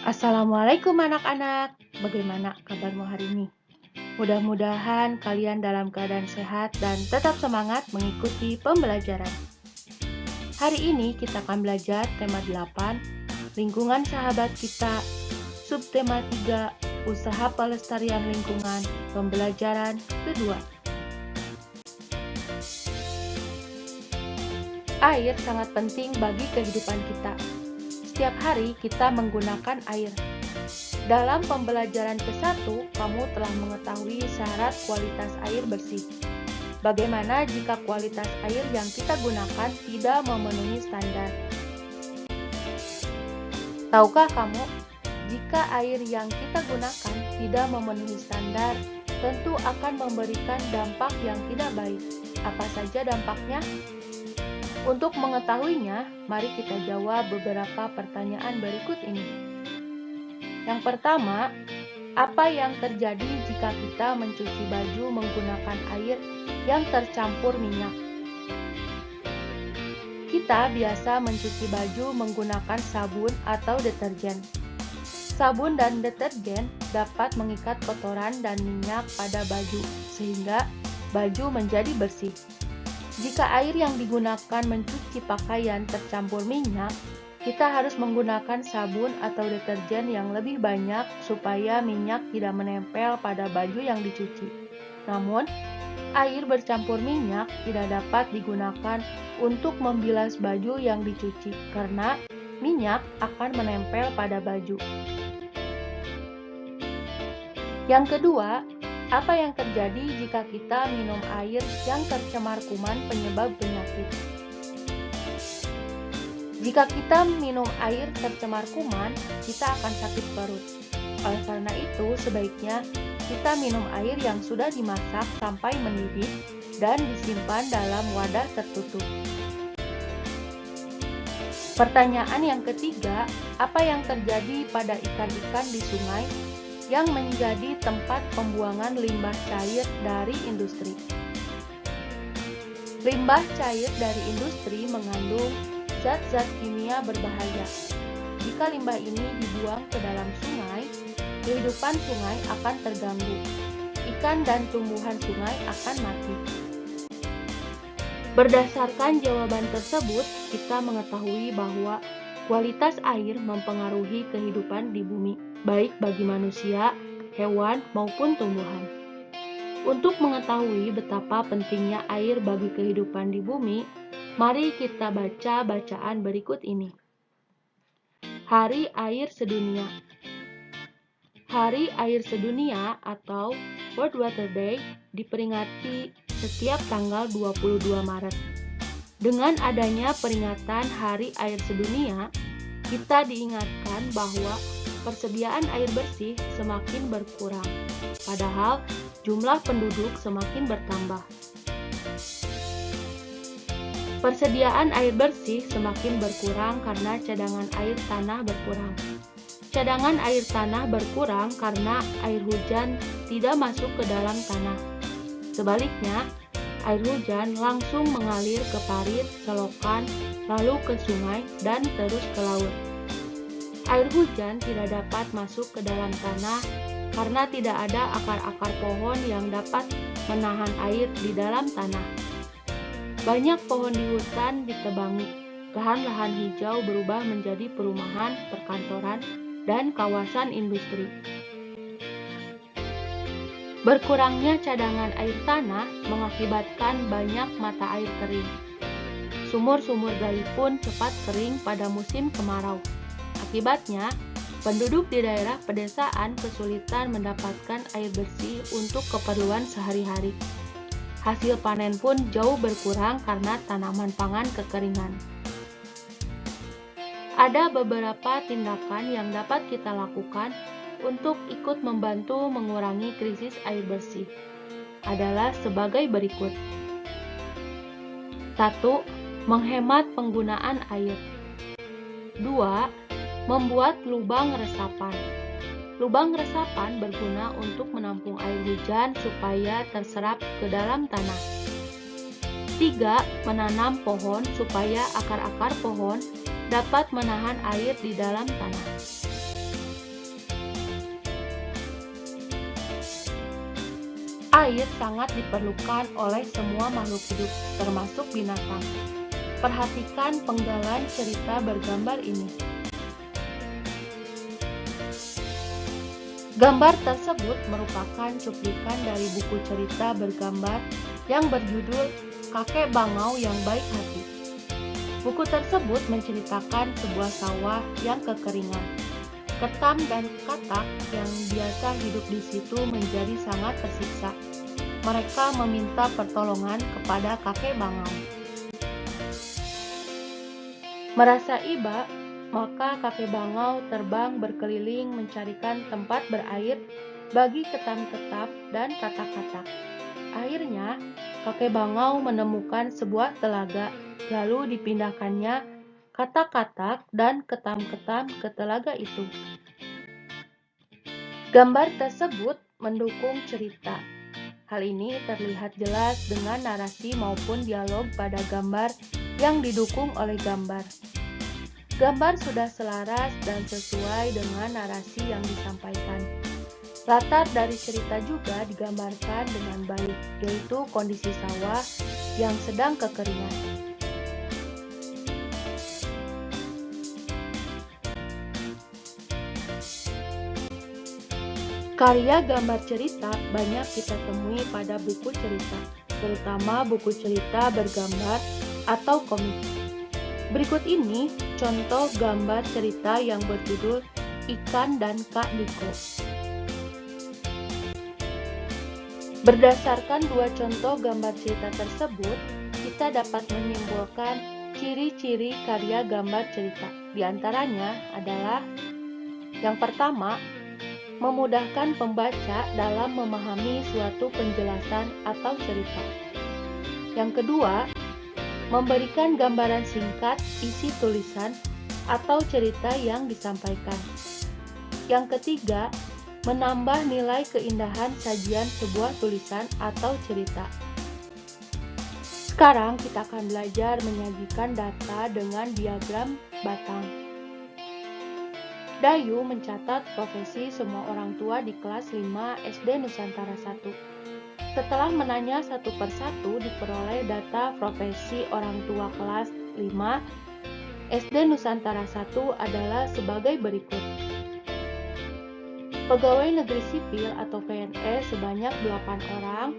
Assalamualaikum anak-anak, bagaimana kabarmu hari ini? Mudah-mudahan kalian dalam keadaan sehat dan tetap semangat mengikuti pembelajaran. Hari ini kita akan belajar tema 8, lingkungan sahabat kita, subtema 3, usaha pelestarian lingkungan, pembelajaran kedua. Air sangat penting bagi kehidupan kita. Setiap hari kita menggunakan air. Dalam pembelajaran ke-1, kamu telah mengetahui syarat kualitas air bersih. Bagaimana jika kualitas air yang kita gunakan tidak memenuhi standar? Tahukah kamu, jika air yang kita gunakan tidak memenuhi standar, tentu akan memberikan dampak yang tidak baik. Apa saja dampaknya? Untuk mengetahuinya, mari kita jawab beberapa pertanyaan berikut ini. Yang pertama, apa yang terjadi jika kita mencuci baju menggunakan air yang tercampur minyak? Kita biasa mencuci baju menggunakan sabun atau deterjen. Sabun dan deterjen dapat mengikat kotoran dan minyak pada baju, sehingga baju menjadi bersih. Jika air yang digunakan mencuci pakaian tercampur minyak, kita harus menggunakan sabun atau deterjen yang lebih banyak supaya minyak tidak menempel pada baju yang dicuci. Namun, air bercampur minyak tidak dapat digunakan untuk membilas baju yang dicuci karena minyak akan menempel pada baju. Yang kedua, apa yang terjadi jika kita minum air yang tercemar kuman penyebab penyakit? Jika kita minum air tercemar kuman, kita akan sakit perut. Oleh karena itu, sebaiknya kita minum air yang sudah dimasak sampai mendidih dan disimpan dalam wadah tertutup. Pertanyaan yang ketiga, apa yang terjadi pada ikan-ikan di sungai yang menjadi tempat pembuangan limbah cair dari industri? Limbah cair dari industri mengandung zat-zat kimia berbahaya. Jika limbah ini dibuang ke dalam sungai, kehidupan sungai akan terganggu. Ikan dan tumbuhan sungai akan mati. Berdasarkan jawaban tersebut, kita mengetahui bahwa kualitas air mempengaruhi kehidupan di bumi, baik bagi manusia, hewan, maupun tumbuhan. Untuk mengetahui betapa pentingnya air bagi kehidupan di bumi, mari kita baca bacaan berikut ini. Hari Air Sedunia. Hari Air Sedunia atau World Water Day diperingati setiap tanggal 22 Maret. Dengan adanya peringatan Hari Air Sedunia, kita diingatkan bahwa persediaan air bersih semakin berkurang, padahal jumlah penduduk semakin bertambah. Persediaan air bersih semakin berkurang karena cadangan air tanah berkurang. Cadangan air tanah berkurang karena air hujan tidak masuk ke dalam tanah. Sebaliknya, air hujan langsung mengalir ke parit, selokan, lalu ke sungai, dan terus ke laut. Air hujan tidak dapat masuk ke dalam tanah karena tidak ada akar-akar pohon yang dapat menahan air di dalam tanah. Banyak pohon di hutan ditebangi, lahan-lahan hijau berubah menjadi perumahan, perkantoran, dan kawasan industri. Berkurangnya cadangan air tanah mengakibatkan banyak mata air kering. Sumur-sumur gali pun cepat kering pada musim kemarau. Akibatnya, penduduk di daerah pedesaan kesulitan mendapatkan air bersih untuk keperluan sehari-hari. Hasil panen pun jauh berkurang karena tanaman pangan kekeringan. Ada beberapa tindakan yang dapat kita lakukan untuk ikut membantu mengurangi krisis air bersih. Adalah sebagai berikut. 1. Menghemat penggunaan air. 2. Membuat lubang resapan. Lubang resapan berguna untuk menampung air hujan supaya terserap ke dalam tanah. 3. Menanam pohon supaya akar-akar pohon dapat menahan air di dalam tanah. Air sangat diperlukan oleh semua makhluk hidup, termasuk binatang. Perhatikan penggalan cerita bergambar ini. Gambar tersebut merupakan cuplikan dari buku cerita bergambar yang berjudul Kakek Bangau yang Baik Hati. Buku tersebut menceritakan sebuah sawah yang kekeringan. Ketam dan katak yang biasa hidup di situ menjadi sangat tersiksa. Mereka meminta pertolongan kepada kakek Bangau. Merasa iba, maka kakek Bangau terbang berkeliling mencarikan tempat berair bagi ketam-ketam dan katak-katak. Akhirnya, kakek Bangau menemukan sebuah telaga, lalu dipindahkannya katak-katak dan ketam-ketam ke telaga itu. Gambar tersebut mendukung cerita. Hal ini terlihat jelas dengan narasi maupun dialog pada gambar yang didukung oleh gambar. Gambar sudah selaras dan sesuai dengan narasi yang disampaikan. Latar dari cerita juga digambarkan dengan baik, yaitu kondisi sawah yang sedang kekeringan. Karya gambar cerita banyak kita temui pada buku cerita, terutama buku cerita bergambar atau komik. Berikut ini contoh gambar cerita yang berjudul Ikan dan Kak Niko. Berdasarkan dua contoh gambar cerita tersebut, kita dapat menyimpulkan ciri-ciri karya gambar cerita. Di antaranya adalah yang pertama, memudahkan pembaca dalam memahami suatu penjelasan atau cerita. Yang kedua, memberikan gambaran singkat isi tulisan atau cerita yang disampaikan. Yang ketiga, menambah nilai keindahan sajian sebuah tulisan atau cerita. Sekarang kita akan belajar menyajikan data dengan diagram batang. Dayu mencatat profesi semua orang tua di kelas 5 SD Nusantara 1. Setelah menanya satu persatu, diperoleh data profesi orang tua kelas 5 SD Nusantara 1 adalah sebagai berikut. Pegawai negeri sipil atau PNS sebanyak 8 orang,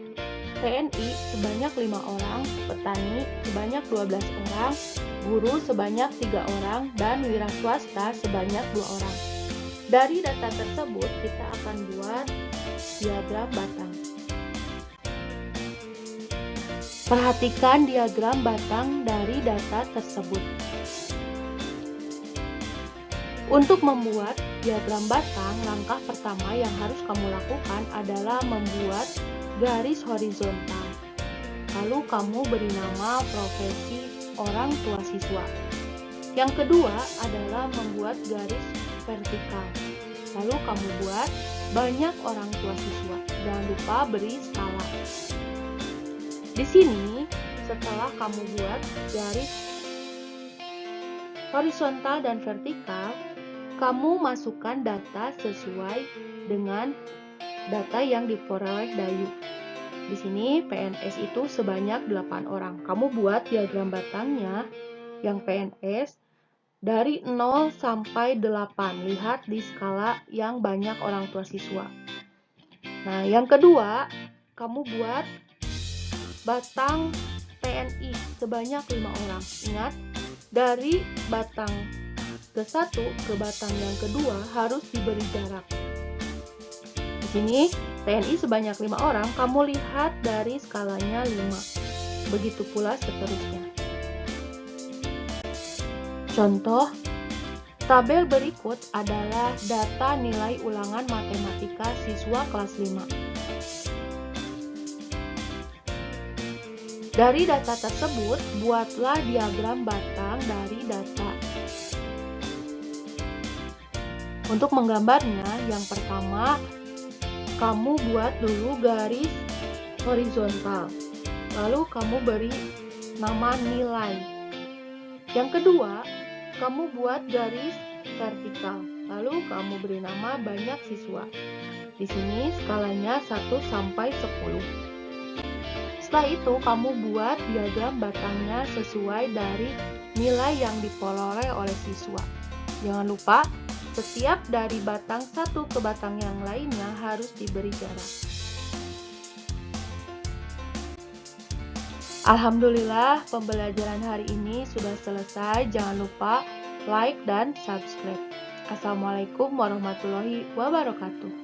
TNI sebanyak 5 orang, petani sebanyak 12 orang, guru sebanyak 3 orang, dan wira swasta sebanyak 2 orang. Dari data tersebut, kita akan buat diagram batang. Perhatikan diagram batang dari data tersebut. Untuk membuat diagram batang, langkah pertama yang harus kamu lakukan adalah membuat garis horizontal. Lalu kamu beri nama profesi orang tua siswa. Yang kedua adalah membuat garis vertikal. Lalu kamu buat banyak orang tua siswa. Jangan lupa beri skala. Di sini, setelah kamu buat garis horizontal dan vertikal, kamu masukkan data sesuai dengan data yang diperoleh Dayu. Di sini PNS itu sebanyak 8 orang. Kamu buat diagram batangnya yang PNS dari 0 sampai 8. Lihat di skala yang banyak orang tua siswa. Nah, yang kedua, kamu buat batang TNI sebanyak 5 orang. Ingat, dari batang ke-1 ke batang yang kedua harus diberi jarak. Di sini TNI sebanyak 5 orang, kamu lihat dari skalanya 5. Begitu pula seterusnya. Contoh, tabel berikut adalah data nilai ulangan matematika siswa kelas 5. Dari data tersebut, buatlah diagram batang dari data. Untuk menggambarnya, yang pertama, kamu buat dulu garis horizontal, lalu kamu beri nama nilai. Yang kedua, kamu buat garis vertikal, Lalu kamu beri nama banyak siswa. Di sini skalanya 1 sampai 10. Setelah itu kamu buat diagram batangnya sesuai dari nilai yang diperoleh oleh siswa. Jangan lupa, setiap dari batang satu ke batang yang lainnya harus diberi jarak. Alhamdulillah, pembelajaran hari ini sudah selesai. Jangan lupa like dan subscribe. Assalamualaikum warahmatullahi wabarakatuh.